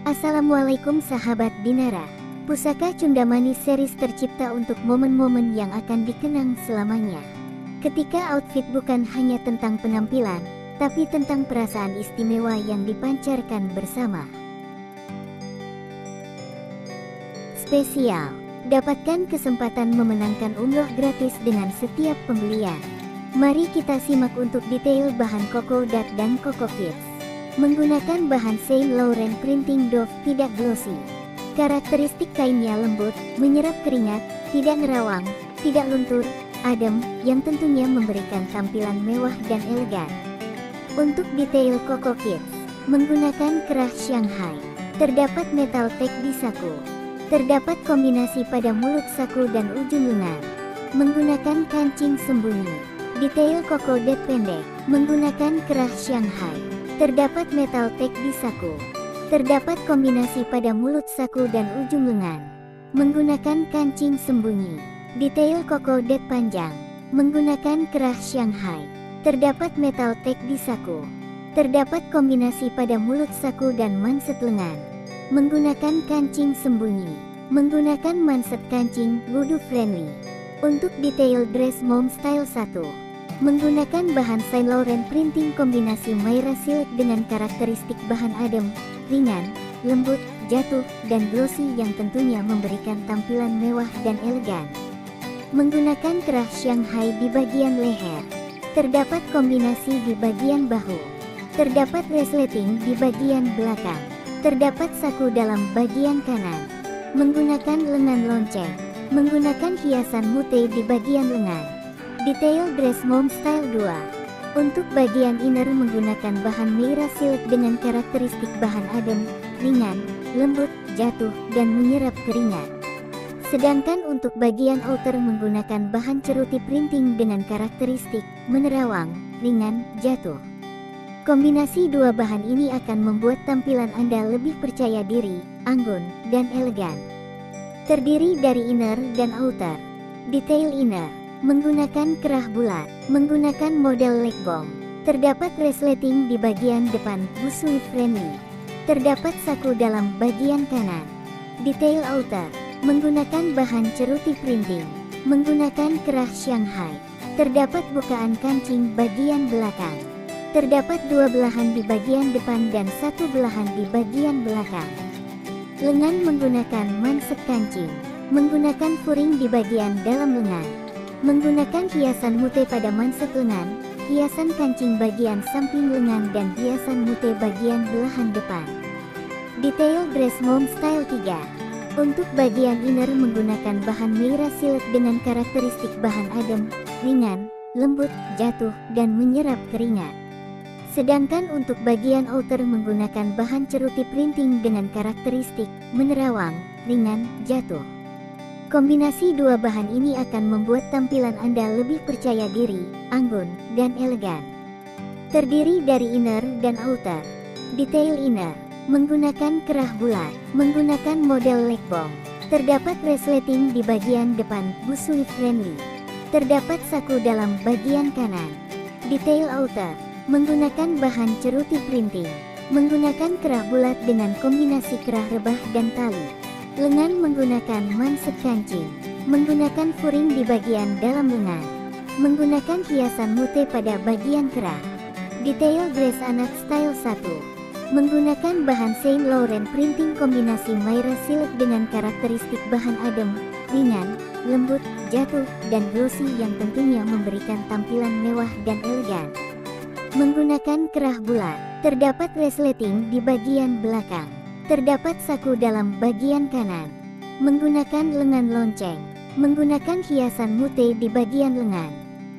Assalamualaikum sahabat Dinara. Pusaka Cundamani series tercipta untuk momen-momen yang akan dikenang selamanya. Ketika outfit bukan hanya tentang penampilan, tapi tentang perasaan istimewa yang dipancarkan bersama. Spesial, dapatkan kesempatan memenangkan umroh gratis dengan setiap pembelian. Mari kita simak untuk detail bahan Coco Dot dan Coco Kids. Menggunakan bahan Saint Laurent Printing Doff tidak glossy. Karakteristik kainnya lembut, menyerap keringat, tidak nerawang, tidak luntur, adem, yang tentunya memberikan tampilan mewah dan elegan. Untuk detail Coco Kids, menggunakan kerah Shanghai. Terdapat metal tag di saku. Terdapat kombinasi pada mulut saku dan ujung lengan. Menggunakan kancing sembunyi. Detail Coco Dot pendek, menggunakan kerah Shanghai. Terdapat metal tag di saku. Terdapat kombinasi pada mulut saku dan ujung lengan. Menggunakan kancing sembunyi. Detail Coco Dot panjang. Menggunakan kerah Shanghai. Terdapat metal tag di saku. Terdapat kombinasi pada mulut saku dan manset lengan. Menggunakan kancing sembunyi. Menggunakan manset kancing, wudhu friendly. Untuk detail dress mom style 1. Menggunakan bahan Saint Laurent Printing kombinasi Myra Silk dengan karakteristik bahan adem, ringan, lembut, jatuh, dan glossy yang tentunya memberikan tampilan mewah dan elegan. Menggunakan kerah Shanghai di bagian leher. Terdapat kombinasi di bagian bahu. Terdapat resleting di bagian belakang. Terdapat saku dalam bagian kanan. Menggunakan lengan lonceng. Menggunakan hiasan mute di bagian lengan. Detail dress mom style 2. Untuk bagian inner menggunakan bahan Myra Silk dengan karakteristik bahan adem, ringan, lembut, jatuh, dan menyerap keringat. Sedangkan untuk bagian outer menggunakan bahan ceruti printing dengan karakteristik menerawang, ringan, jatuh. Kombinasi dua bahan ini akan membuat tampilan Anda lebih percaya diri, anggun, dan elegan. Terdiri dari inner dan outer. Detail inner. Menggunakan kerah bulat, menggunakan model leg bomb. Terdapat resleting di bagian depan, busui friendly. Terdapat saku dalam bagian kanan. Detail outer, menggunakan bahan ceruti printing. Menggunakan kerah Shanghai. Terdapat bukaan kancing bagian belakang. Terdapat dua belahan di bagian depan dan satu belahan di bagian belakang. Lengan menggunakan manset kancing. Menggunakan furing di bagian dalam lengan. Menggunakan hiasan mute pada manset lengan, hiasan kancing bagian samping lengan dan hiasan mute bagian belahan depan. Detail dress mom style 3. Untuk bagian inner menggunakan bahan Myra Silk dengan karakteristik bahan adem, ringan, lembut, jatuh, dan menyerap keringat. Sedangkan untuk bagian outer menggunakan bahan ceruti printing dengan karakteristik menerawang, ringan, jatuh. Kombinasi dua bahan ini akan membuat tampilan Anda lebih percaya diri, anggun, dan elegan. Terdiri dari inner dan outer. Detail inner. Menggunakan kerah bulat. Menggunakan model leg bomb. Terdapat resleting di bagian depan, busui friendly. Terdapat saku dalam bagian kanan. Detail outer. Menggunakan bahan ceruti printing. Menggunakan kerah bulat dengan kombinasi kerah rebah dan tali. Lengan menggunakan manset kancing. Menggunakan furing di bagian dalam lengan. Menggunakan hiasan mute pada bagian kerah. Detail dress anak style 1. Menggunakan bahan Saint Laurent Printing kombinasi Myra Silk dengan karakteristik bahan adem, ringan, lembut, jatuh, dan glossy yang tentunya memberikan tampilan mewah dan elegan. Menggunakan kerah bulat. Terdapat resleting di bagian belakang. Terdapat saku dalam bagian kanan. Menggunakan lengan lonceng. Menggunakan hiasan mute di bagian lengan.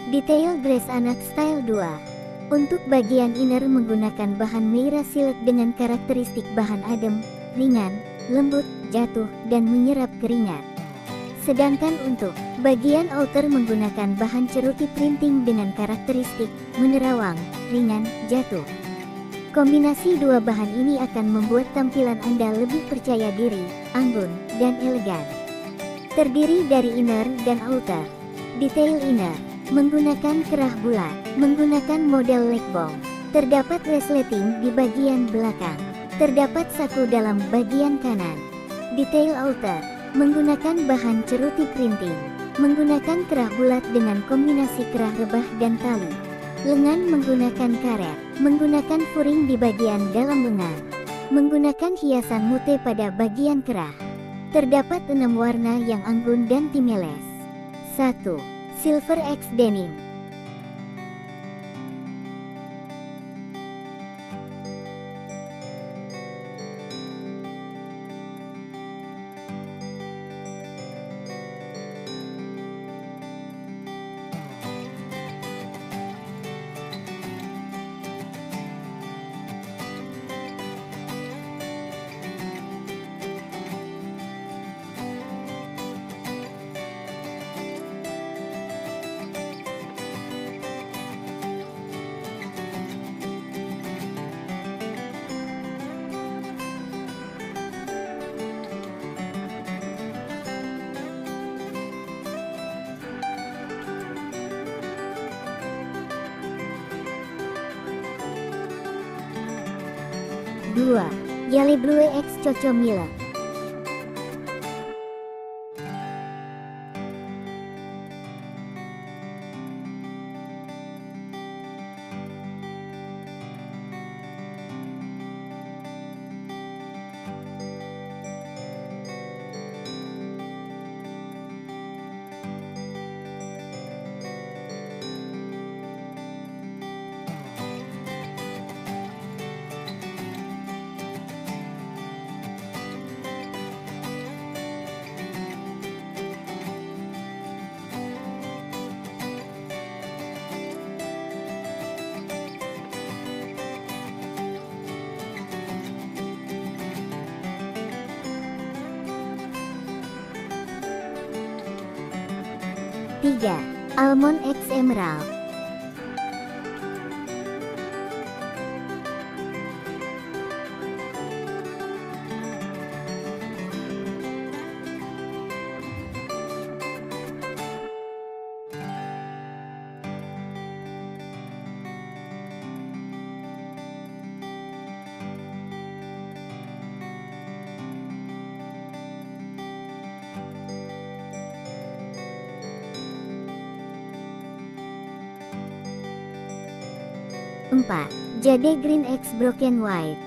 Detail dress anak style 2. Untuk bagian inner menggunakan bahan Myra Silk dengan karakteristik bahan adem, ringan, lembut, jatuh, dan menyerap keringat. Sedangkan untuk bagian outer menggunakan bahan ceruti printing dengan karakteristik menerawang, ringan, jatuh. Kombinasi dua bahan ini akan membuat tampilan Anda lebih percaya diri, anggun, dan elegan. Terdiri dari inner dan outer. Detail inner. Menggunakan kerah bulat. Menggunakan model leg bomb. Terdapat resleting di bagian belakang. Terdapat saku dalam bagian kanan. Detail outer. Menggunakan bahan ceruti printing. Menggunakan kerah bulat dengan kombinasi kerah rebah dan tali. Lengan menggunakan karet. Menggunakan furing di bagian dalam lengan. Menggunakan hiasan mute pada bagian kerah. Terdapat 6 warna yang anggun dan timeles. 1. Silver X Denim. Dua. Yale Blue X Coco Milk. Tiga. Almond X Emerald. Empat. Jade Green X Broken White.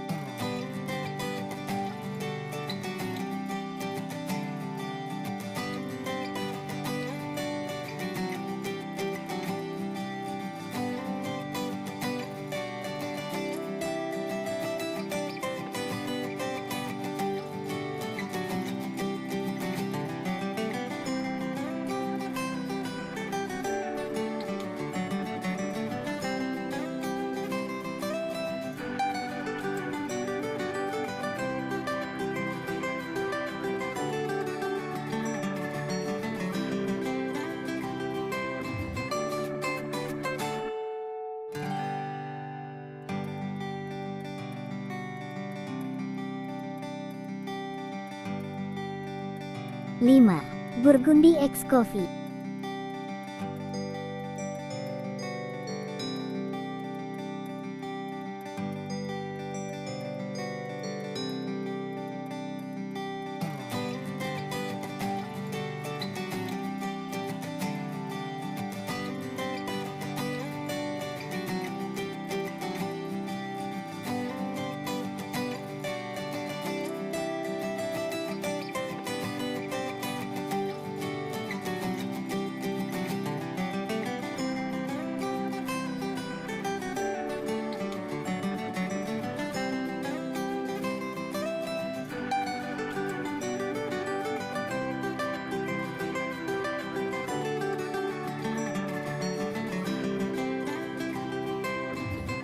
Lima. Burgundy X Coffee.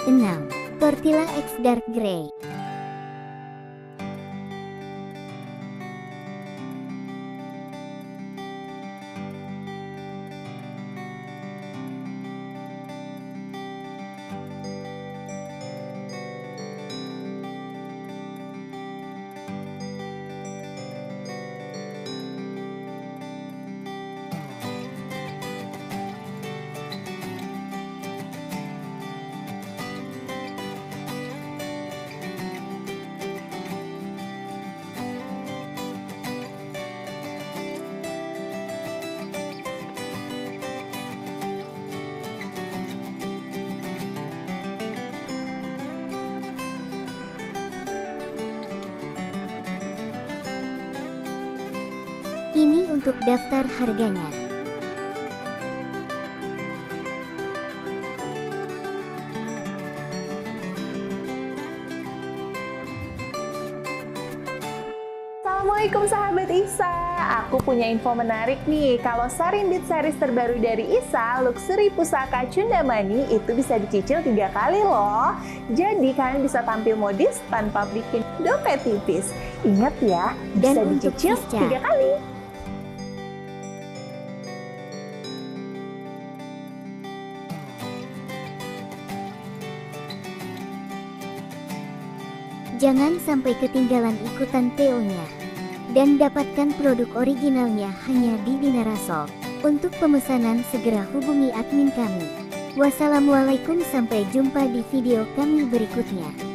Enam. Tortilla X Dark Grey. Ini untuk daftar harganya. Assalamualaikum sahabat Isa, aku punya info menarik nih. Kalau Sarimbit series terbaru dari Isa, Luxury Pusaka Cundamani itu bisa dicicil 3 kali loh. Jadi kalian bisa tampil modis tanpa bikin dompet tipis. Ingat ya, bisa Dan untuk dicicil Siska, 3 kali. jangan sampai ketinggalan ikutan PO-nya. Dan dapatkan produk originalnya hanya di Dinarasol. Untuk pemesanan segera hubungi admin kami. Wassalamualaikum, sampai jumpa di video kami berikutnya.